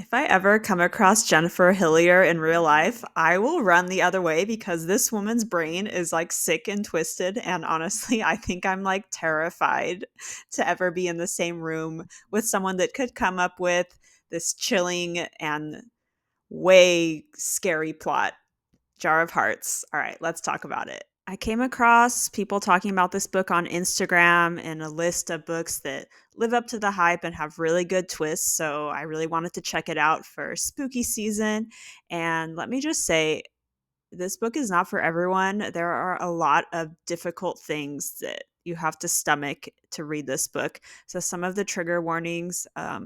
If I ever come across Jennifer Hillier in real life, I will run the other way because this woman's brain is like sick and twisted. And honestly, I think I'm like terrified to ever be in the same room with someone that could come up with this chilling and way scary plot. Jar of Hearts. All right, let's talk about it. I came across people talking about this book on Instagram and a list of books that live up to the hype and have really good twists. So I really wanted to check it out for spooky season. And let me just say, this book is not for everyone. There are a lot of difficult things that you have to stomach to read this book. So some of the trigger warnings, I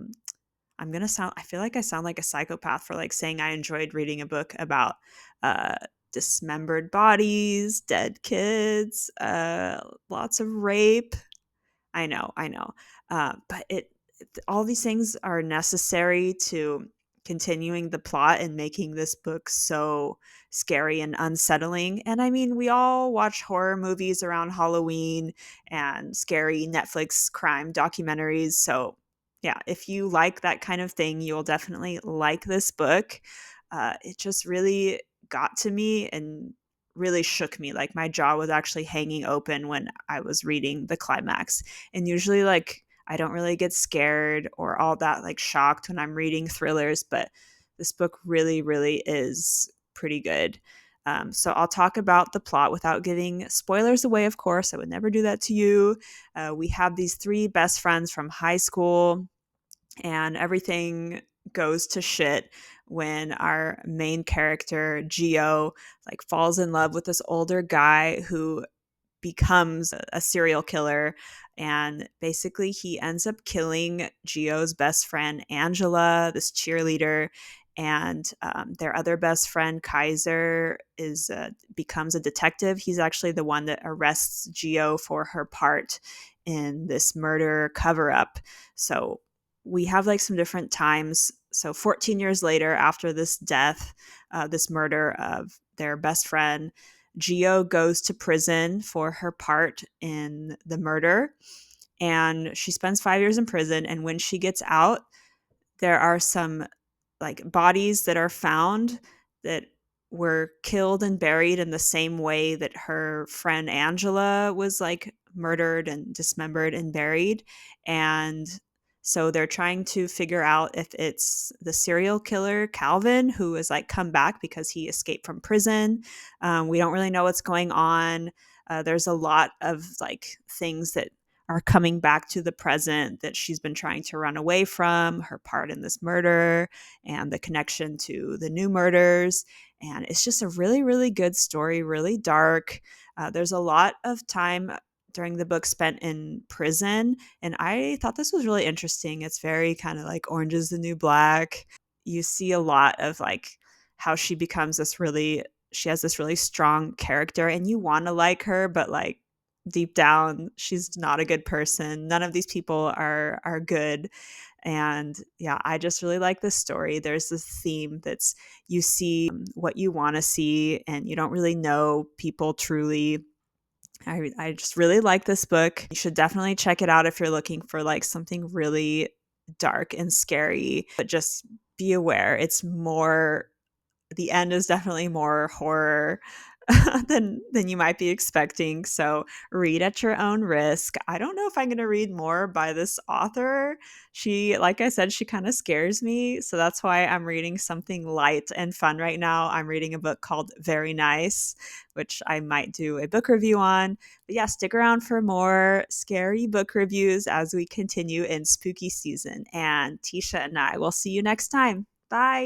feel like I sound like a psychopath for like saying I enjoyed reading a book about uh dismembered bodies, dead kids, lots of rape. I know. But all these things are necessary to continuing the plot and making this book so scary and unsettling. And I mean, we all watch horror movies around Halloween and scary Netflix crime documentaries. So, yeah, if you like that kind of thing, you'll definitely like this book. It just really got to me and really shook me. Like my jaw was actually hanging open when I was reading the climax. And usually, like, I don't really get scared or all that like shocked when I'm reading thrillers, but this book really, really is pretty good. So I'll talk about the plot without giving spoilers away, of course. I would never do that to you. We have these three best friends from high school, and everything goes to shit when our main character, Geo, like falls in love with this older guy who becomes a serial killer. And basically, he ends up killing Geo's best friend, Angela, this cheerleader. And their other best friend, Kaiser, is becomes a detective. He's actually the one that arrests Geo for her part in this murder cover up. So we have like some different times. So 14 years later, after this death, this murder of their best friend, Geo goes to prison for her part in the murder, and she spends 5 years in prison. And when she gets out, there are some like bodies that are found that were killed and buried in the same way that her friend Angela was like murdered and dismembered and buried. And so they're trying to figure out if it's the serial killer Calvin, who has like come back because he escaped from prison. We don't really know what's going on. There's a lot of like things that are coming back to the present that she's been trying to run away from, her part in this murder and the connection to the new murders. And it's just a really, really good story, really dark. There's a lot of time during the book spent in prison. And I thought this was really interesting. It's very kind of like Orange is the New Black. You see a lot of like how she becomes she has this really strong character and you want to like her, but like deep down she's not a good person. None of these people are good. And yeah, I just really like this story. There's this theme that's you see what you want to see and you don't really know people truly. I just really like this book. You should definitely check it out if you're looking for like something really dark and scary, but just be aware it's more, the end is definitely more horror than you might be expecting. So read at your own risk. I don't know if I'm going to read more by this author. She, like I said, she kind of scares me. So that's why I'm reading something light and fun right now. I'm reading a book called Very Nice, which I might do a book review on. But yeah, stick around for more scary book reviews as we continue in spooky season. And Tisha and I will see you next time. Bye.